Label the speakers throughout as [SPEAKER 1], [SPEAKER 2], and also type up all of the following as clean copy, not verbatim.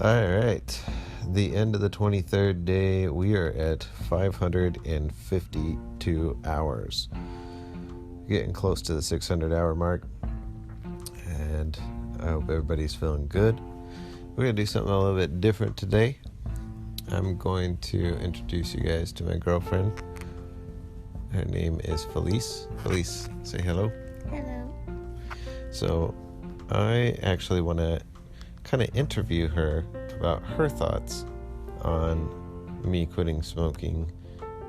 [SPEAKER 1] All right. The end of the 23rd day, we are at 552 hours. Getting close to the 600-hour mark. And I hope everybody's feeling good. We're going to do something a little bit different today. I'm going to introduce you guys to my girlfriend. Her name is Felice. Felice, say hello.
[SPEAKER 2] Hello.
[SPEAKER 1] So I actually want to kind of interview her about her thoughts on me quitting smoking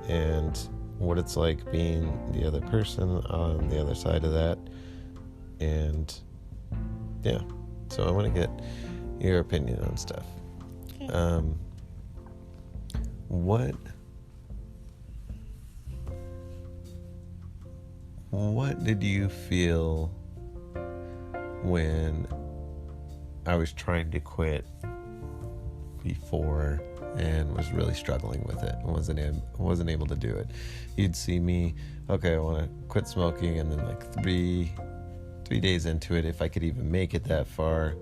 [SPEAKER 1] and what it's like being the other person on the other side of that. And yeah, so I want to get your opinion on stuff.
[SPEAKER 2] Okay.
[SPEAKER 1] What did you feel when I was trying to quit before and was really struggling with it and wasn't able to do it? You'd see me, okay, I want to quit smoking, and then like three days into it, if I could even make it that far,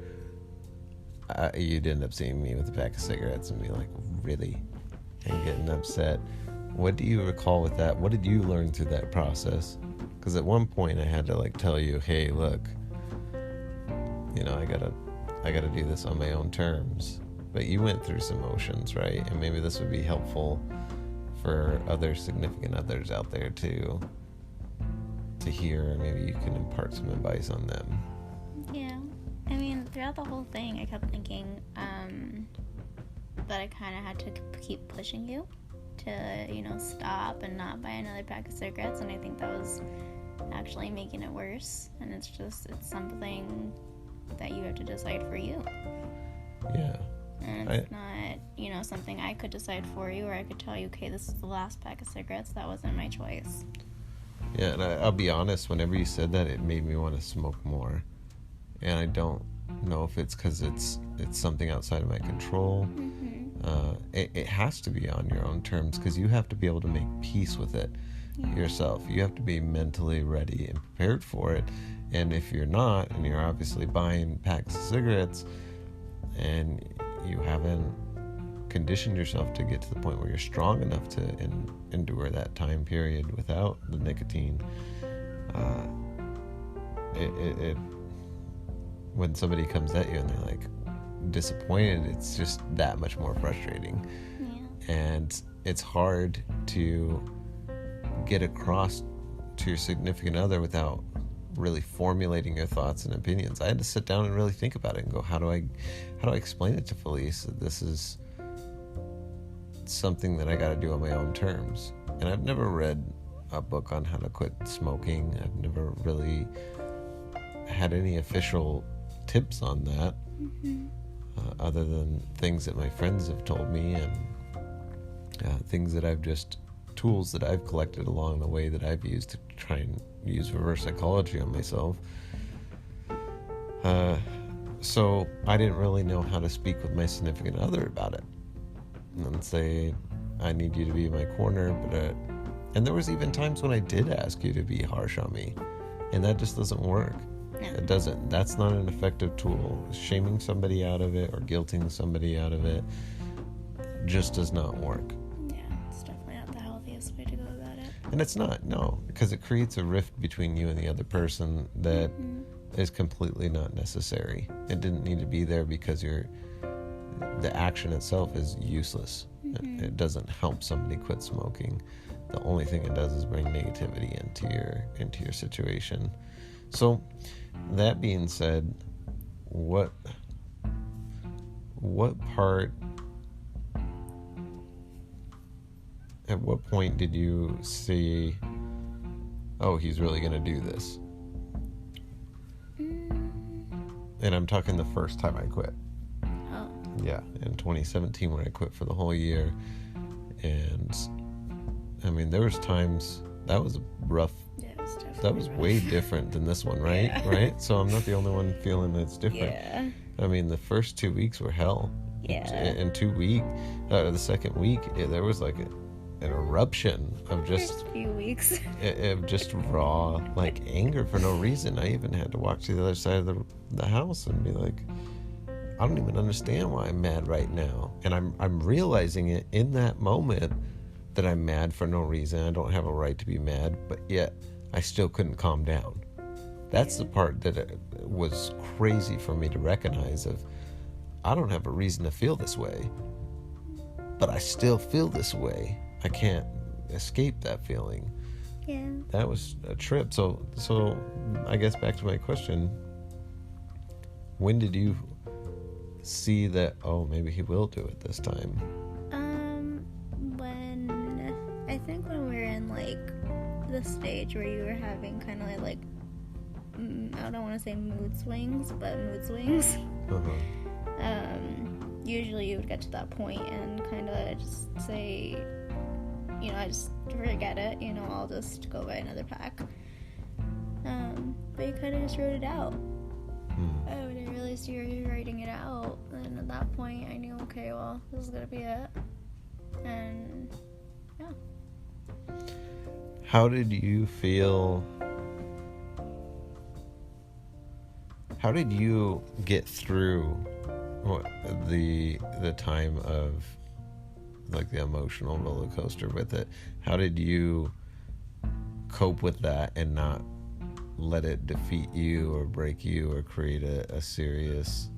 [SPEAKER 1] you'd end up seeing me with a pack of cigarettes and be like, really? And getting upset. What do you recall with that? What did you learn through that process? Because at one point I had to like tell you, hey, look, I gotta do this on my own terms. But you went through some motions, right? And maybe this would be helpful for other significant others out there to hear. Maybe you can impart some advice on them.
[SPEAKER 2] Yeah. I mean, throughout the whole thing, I kept thinking that I kind of had to keep pushing you to, stop and not buy another pack of cigarettes. And I think that was actually making it worse. And it's something that you have to decide for you.
[SPEAKER 1] Yeah.
[SPEAKER 2] And it's not, something I could decide for you, or I could tell you, okay, this is the last pack of cigarettes. That wasn't my choice.
[SPEAKER 1] Yeah, and I'll be honest, whenever you said that, it made me want to smoke more. And I don't know if it's because it's something outside of my control.
[SPEAKER 2] Mm-hmm.
[SPEAKER 1] It has to be on your own terms, because you have to be able to make peace with it yourself. You have to be mentally ready and prepared for it. And if you're not, and you're obviously buying packs of cigarettes, and you haven't conditioned yourself to get to the point where you're strong enough to endure that time period without the nicotine, when somebody comes at you and they're like disappointed, it's just that much more frustrating.
[SPEAKER 2] Yeah.
[SPEAKER 1] And it's hard to get across to your significant other without really formulating your thoughts and opinions. I had to sit down and really think about it and go, how do I explain it to Felice that this is something that I got to do on my own terms? And I've never read a book on how to quit smoking. I've never really had any official tips on that, other than things that my friends have told me, and things that tools that I've collected along the way that I've used to try and use reverse psychology on myself. So I didn't really know how to speak with my significant other about it and say, I need you to be in my corner. And there was even times when I did ask you to be harsh on me, and that just doesn't work. It doesn't. That's not an effective tool. Shaming somebody out of it or guilting somebody out of it just does not work.
[SPEAKER 2] Yeah, it's definitely not the healthiest way to go about it.
[SPEAKER 1] And it's not, no, because it creates a rift between you and the other person that is completely not necessary. It didn't need to be there, because the action itself is useless. It doesn't help somebody quit smoking. The only thing it does is bring negativity into your situation. So, that being said, what part, at what point did you see, oh, he's really going to do this? And I'm talking the first time I quit.
[SPEAKER 2] Oh.
[SPEAKER 1] Yeah, in 2017 when I quit for the whole year. And, I mean, there was times, that was rough.
[SPEAKER 2] Yeah, it was definitely
[SPEAKER 1] That was
[SPEAKER 2] rough.
[SPEAKER 1] way different than this one, right?
[SPEAKER 2] Yeah.
[SPEAKER 1] Right? So I'm not the only one feeling that's different.
[SPEAKER 2] Yeah.
[SPEAKER 1] I mean, the first 2 weeks were hell.
[SPEAKER 2] Yeah.
[SPEAKER 1] In 2 weeks, the second week, there was like an eruption of just
[SPEAKER 2] First few weeks.
[SPEAKER 1] of just raw like anger for no reason. I even had to walk to the other side of the house and be like, I don't even understand why I'm mad right now. And I'm realizing it in that moment that I'm mad for no reason. I don't have a right to be mad, but yet I still couldn't calm down. That's the part that it was crazy for me to recognize of, I don't have a reason to feel this way, but I still feel this way. I can't escape that feeling.
[SPEAKER 2] Yeah.
[SPEAKER 1] That was a trip. So I guess back to my question, when did you see that, oh, maybe he will do it this time?
[SPEAKER 2] When we were in like the stage where you were having kind of like I don't want to say mood swings, but mood swings. Usually you would get to that point and kind of just say, I just forget it, I'll just go buy another pack. But you kind of just wrote it out. When I realized you were writing it out, then at that point I knew, okay, well, this is gonna be it. And yeah.
[SPEAKER 1] How did you feel? How did you get through the time of like the emotional roller coaster with it? How did you cope with that and not let it defeat you or break you or create a serious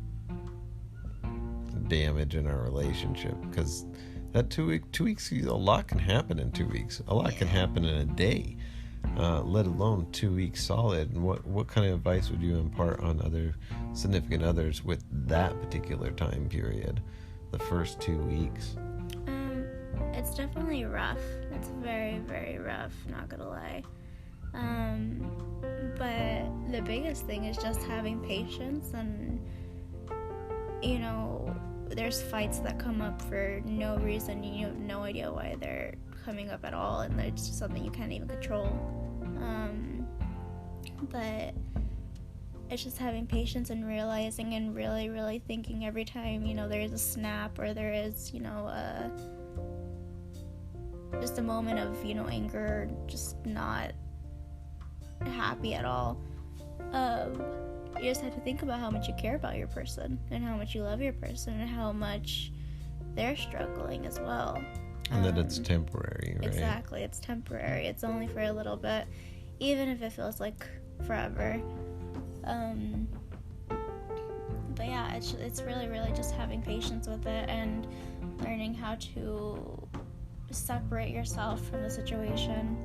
[SPEAKER 1] damage in our relationship? Because that 2 weeks, a lot can happen in 2 weeks. A lot can happen in a day, let alone 2 weeks solid. And what kind of advice would you impart on other significant others with that particular time period, the first 2 weeks?
[SPEAKER 2] It's definitely rough. It's very, very rough, not gonna lie. But the biggest thing is just having patience, and there's fights that come up for no reason. You have no idea why they're coming up at all, and it's just something you can't even control. But it's just having patience and realizing and really, really thinking every time, there's a snap or there is, just a moment of, anger, just not happy at all. You just have to think about how much you care about your person and how much you love your person and how much they're struggling as well.
[SPEAKER 1] And that it's temporary, right?
[SPEAKER 2] Exactly, it's temporary. It's only for a little bit, even if it feels like forever. But yeah, it's really, really just having patience with it and learning how to separate yourself from the situation,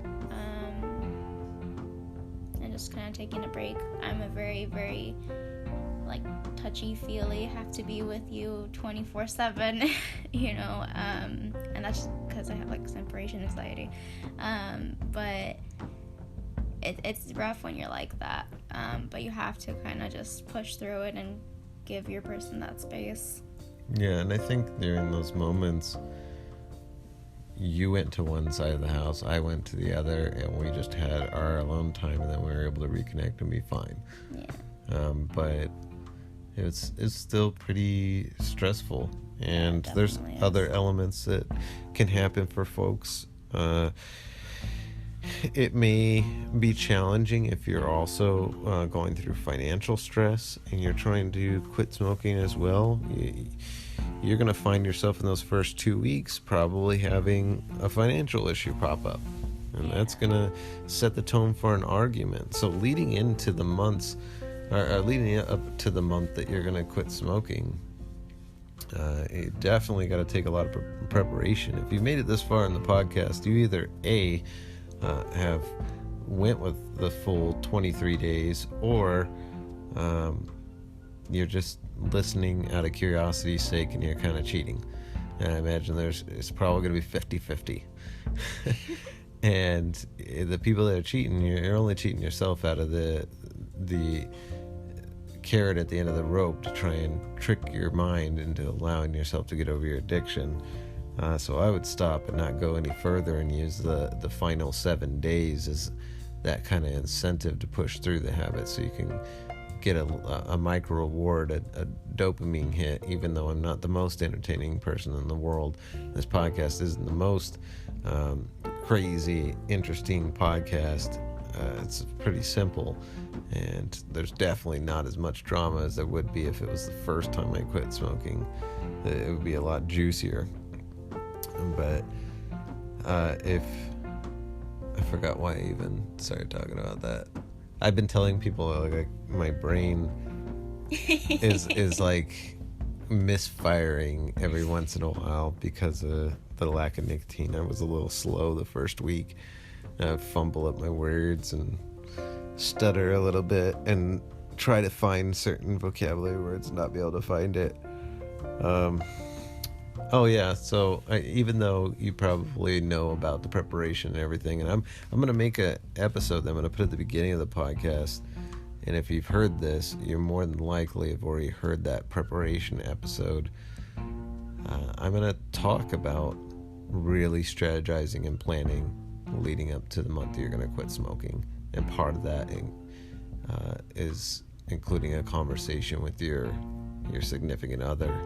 [SPEAKER 2] and just kind of taking a break. I'm a very, very touchy-feely, have to be with you 24/7, and that's just because I have separation anxiety. But it's rough when you're like that, but you have to kind of just push through it and give your person that space.
[SPEAKER 1] Yeah, and I think during those moments, you went to one side of the house, I went to the other, and we just had our alone time, and then we were able to reconnect and be fine.
[SPEAKER 2] Yeah.
[SPEAKER 1] But it's still pretty stressful, and there's other elements that can happen for folks. It may be challenging if you're also going through financial stress and you're trying to quit smoking as well. You're going to find yourself in those first 2 weeks probably having a financial issue pop up. And that's going to set the tone for an argument. So leading into the months, or leading up to the month that you're going to quit smoking, you definitely got to take a lot of preparation. If you made it this far in the podcast, you either A, have went with the full 23 days, or you're just listening out of curiosity's sake and you're kind of cheating. And I imagine it's probably going to be 50-50. And the people that are cheating, you're only cheating yourself out of the carrot at the end of the rope to try and trick your mind into allowing yourself to get over your addiction. So I would stop and not go any further and use the final 7 days as that kind of incentive to push through the habit, so you can get a micro reward, a dopamine hit. Even though I'm not the most entertaining person in the world, this podcast isn't the most crazy, interesting podcast. it's pretty simple, and there's definitely not as much drama as there would be if it was the first time I quit smoking. It would be a lot juicier. But if I forgot why I even started talking about that. I've been telling people like my brain is like misfiring every once in a while because of the lack of nicotine. I was a little slow the first week. I fumble up my words and stutter a little bit and try to find certain vocabulary words and not be able to find it. Oh yeah, so even though you probably know about the preparation and everything, and I'm going to make an episode that I'm going to put at the beginning of the podcast, and if you've heard this, you're more than likely have already heard that preparation episode. I'm going to talk about really strategizing and planning leading up to the month you're going to quit smoking, and part of that is including a conversation with your significant other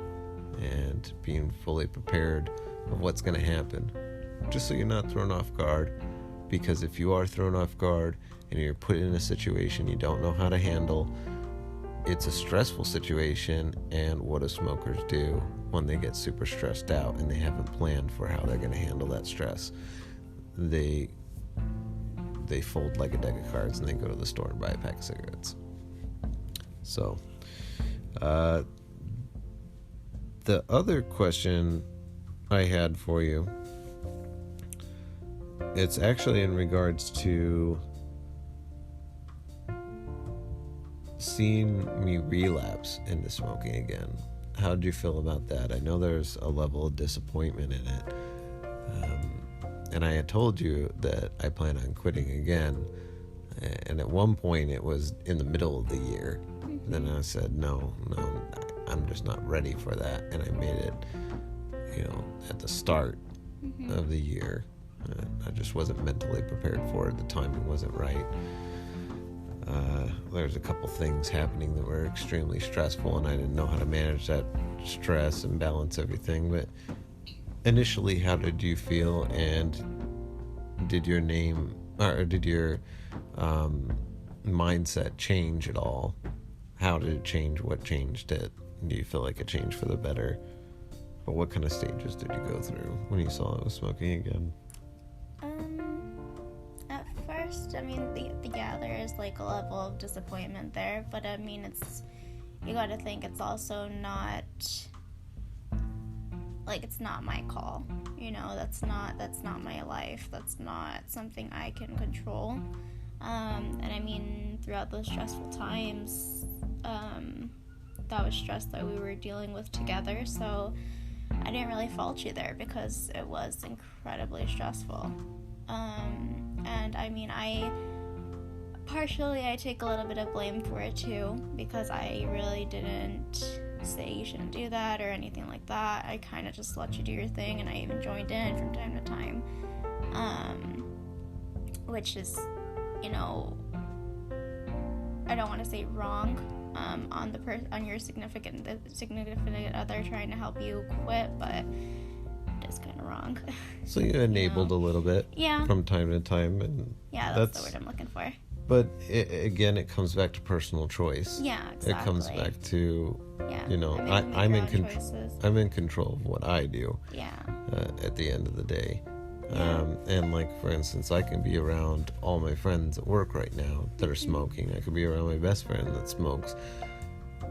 [SPEAKER 1] and being fully prepared of what's going to happen, just so you're not thrown off guard. Because if you are thrown off guard and you're put in a situation you don't know how to handle, it's a stressful situation. And what do smokers do when they get super stressed out and they haven't planned for how they're going to handle that stress? They fold like a deck of cards and they go to the store and buy a pack of cigarettes. So the other question I had for you, it's actually in regards to seeing me relapse into smoking again. How did you feel about that? I know there's a level of disappointment in it. And I had told you that I plan on quitting again. And at one point it was in the middle of the year. Then I said, no, I'm just not ready for that. And I made it, at the start of the year. I just wasn't mentally prepared for it. The timing wasn't right. There's a couple things happening that were extremely stressful, and I didn't know how to manage that stress and balance everything. But initially, how did you feel? And did your mindset change at all? How did it change? What changed it? Do you feel like it changed for the better? But what kind of stages did you go through when you saw I was smoking again?
[SPEAKER 2] At first, there is like a level of disappointment there, but you gotta think it's also not, like, it's not my call, that's not my life, that's not something I can control, and throughout those stressful times, that was stress that we were dealing with together, so I didn't really fault you there because it was incredibly stressful. And I take a little bit of blame for it too, because I really didn't say you shouldn't do that or anything like that. I kind of just let you do your thing, and I even joined in from time to time, which is, I don't want to say wrong, on your significant other trying to help you quit, but it is kind of wrong.
[SPEAKER 1] So you enabled a little bit,
[SPEAKER 2] yeah,
[SPEAKER 1] from time to time, and
[SPEAKER 2] that's the word I'm looking for.
[SPEAKER 1] But it comes back to personal choice.
[SPEAKER 2] Yeah, exactly.
[SPEAKER 1] It comes back to,
[SPEAKER 2] I'm
[SPEAKER 1] I'm in control of what I do.
[SPEAKER 2] Yeah.
[SPEAKER 1] At the end of the day.
[SPEAKER 2] Yeah.
[SPEAKER 1] And like, for instance, I can be around all my friends at work right now that are smoking. I could be around my best friend that smokes,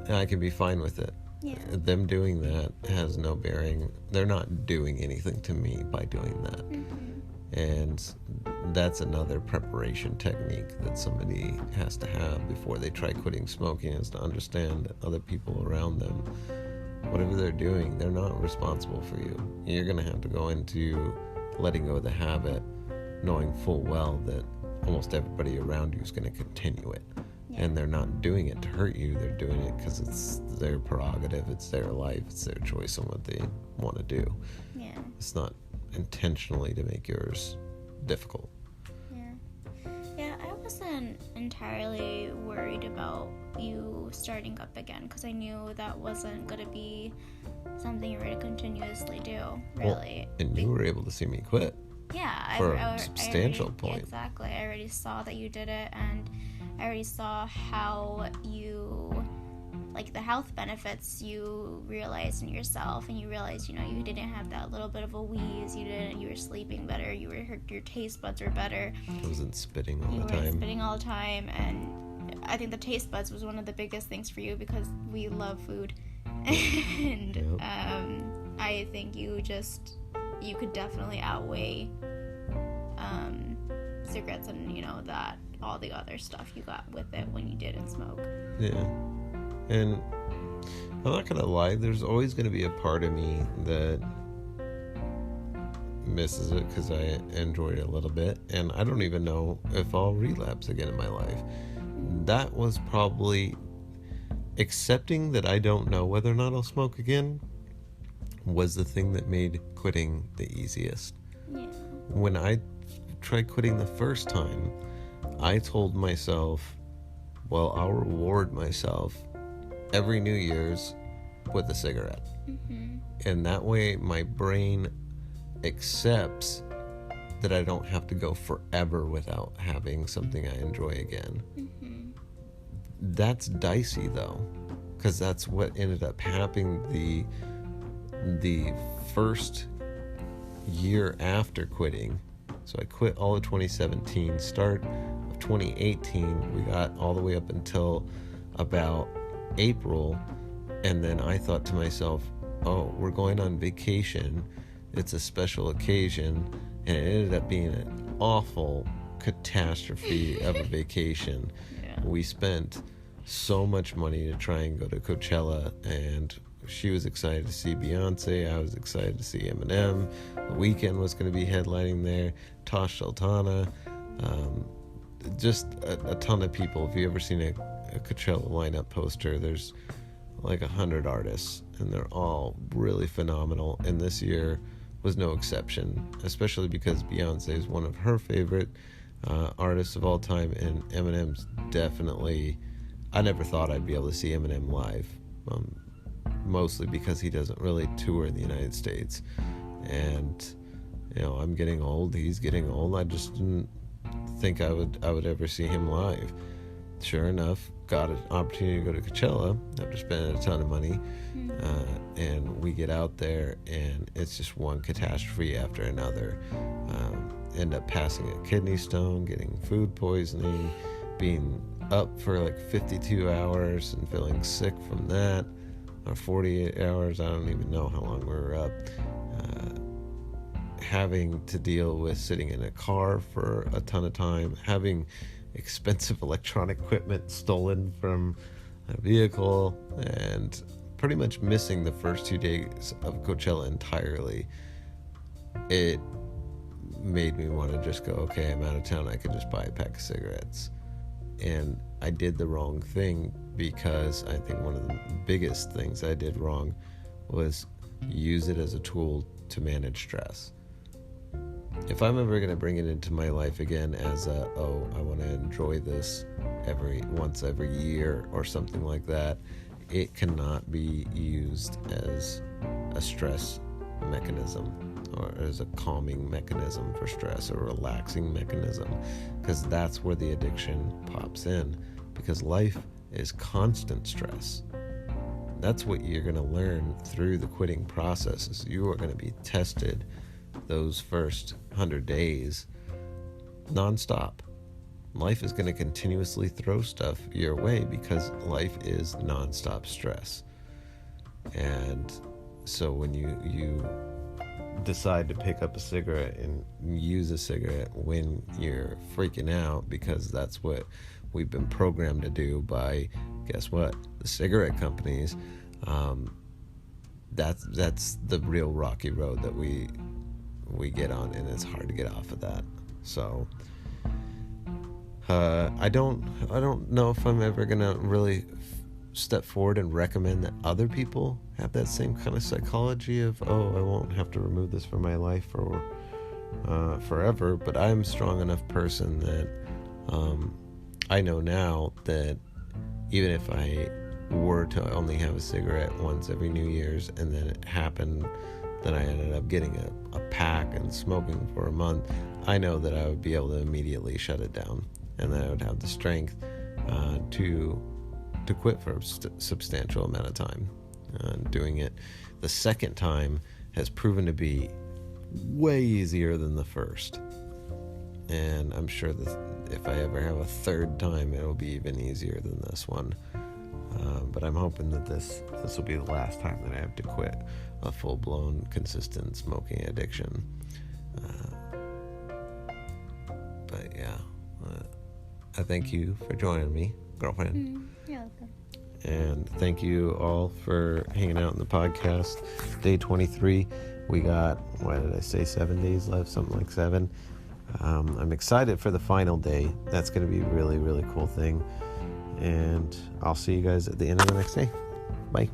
[SPEAKER 1] and I can be fine with it.
[SPEAKER 2] Yeah.
[SPEAKER 1] Them doing that has no bearing. They're not doing anything to me by doing that. And that's another preparation technique that somebody has to have before they try quitting smoking, is to understand that other people around them, whatever they're doing, they're not responsible for you. You're going to have to go into letting go of the habit, knowing full well that almost everybody around you is going to continue it. Yeah. And they're not doing it to hurt you. They're doing it because it's their prerogative, it's their life, it's their choice on what they want to do.
[SPEAKER 2] Yeah.
[SPEAKER 1] It's not intentionally to make yours difficult.
[SPEAKER 2] Yeah, I wasn't entirely worried about you starting up again, because I knew that wasn't going to be something you were to continuously do, really.
[SPEAKER 1] Well, and you were able to see me quit.
[SPEAKER 2] Yeah,
[SPEAKER 1] for a substantial point.
[SPEAKER 2] Exactly. I already saw that you did it, and I already saw how you, like, the health benefits you realized in yourself, and you realized, you didn't have that little bit of a wheeze, you were sleeping better, your taste buds were better.
[SPEAKER 1] I wasn't spitting all
[SPEAKER 2] you
[SPEAKER 1] the time.
[SPEAKER 2] You weren't spitting all the time, and I think the taste buds was one of the biggest things for you because we love food. And
[SPEAKER 1] yep.
[SPEAKER 2] I think you could definitely outweigh cigarettes and that all the other stuff you got with it when you didn't smoke.
[SPEAKER 1] Yeah. And I'm not gonna lie, there's always gonna be a part of me that misses it because I enjoyed it a little bit, and I don't even know if I'll relapse again in my life. That was probably accepting that I don't know whether or not I'll smoke again was the thing that made quitting the easiest.
[SPEAKER 2] Yeah.
[SPEAKER 1] When I tried quitting the first time, I told myself, well, I'll reward myself every New Year's with a cigarette.
[SPEAKER 2] Mm-hmm.
[SPEAKER 1] And that way my brain accepts that I don't have to go forever without having something I enjoy again.
[SPEAKER 2] Mm-hmm.
[SPEAKER 1] That's dicey though, because that's what ended up happening the first year after quitting. So I quit all of 2017. Start of 2018, we got all the way up until about April, and then I thought to myself, oh, we're going on vacation. It's a special occasion, and it ended up being an awful catastrophe of a vacation.
[SPEAKER 2] Yeah.
[SPEAKER 1] We spent so much money to try and go to Coachella, and she was excited to see Beyonce. I was excited to see Eminem. The Weeknd was going to be headlining there. Tosh Sultana. Just a ton of people. If you've ever seen a Coachella lineup poster, there's like 100 artists, and they're all really phenomenal. And this year was no exception, especially because Beyonce is one of her favorite artists of all time, and Eminem's definitely... I never thought I'd be able to see Eminem live. Mostly because he doesn't really tour the United States, and I'm getting old, he's getting old. I just didn't think I would ever see him live. Sure enough, got an opportunity to go to Coachella after spending a ton of money. And we get out there, and it's just one catastrophe after another. End up passing a kidney stone, getting food poisoning, being up for like 52 hours and feeling sick from that. Or 48 hours, I don't even know how long we were up. Having to deal with sitting in a car for a ton of time, having expensive electronic equipment stolen from a vehicle, and pretty much missing the first 2 days of Coachella entirely. It made me want to just go, okay, I'm out of town, I could just buy a pack of cigarettes. And I did the wrong thing, because I think one of the biggest things I did wrong was use it as a tool to manage stress. If I'm ever going to bring it into my life again as I want to enjoy this once every year or something like that, it cannot be used as a stress mechanism or as a calming mechanism for stress or relaxing mechanism, because that's where the addiction pops in, because life is constant stress. That's what you're going to learn through the quitting process. Is you are going to be tested those first 100 days nonstop. Life is going to continuously throw stuff your way because life is nonstop stress. And so when you decide to pick up a cigarette and use a cigarette when you're freaking out, because that's what we've been programmed to do by, guess what, the cigarette companies, that's the real rocky road that we get on, and it's hard to get off of that. So I don't know if I'm ever gonna really step forward and recommend that other people have that same kind of psychology of, oh, I won't have to remove this from my life or forever. But I'm a strong enough person that I know now that even if I were to only have a cigarette once every New Year's, and then it happened then I ended up getting a pack and smoking for a month, I know that I would be able to immediately shut it down, and that I would have the strength to quit for a substantial amount of time. Doing it the second time has proven to be way easier than the first, and I'm sure that if I ever have a third time, it'll be even easier than this one. But I'm hoping that this will be the last time that I have to quit a full-blown, consistent smoking addiction. But yeah, I thank you for joining me, girlfriend.
[SPEAKER 2] You're welcome.
[SPEAKER 1] And thank you all for hanging out in the podcast. Day 23. We got, what did I say, 7 days left? Something like 7. I'm excited for the final day. That's going to be a really, really cool thing. And I'll see you guys at the end of the next day. Bye.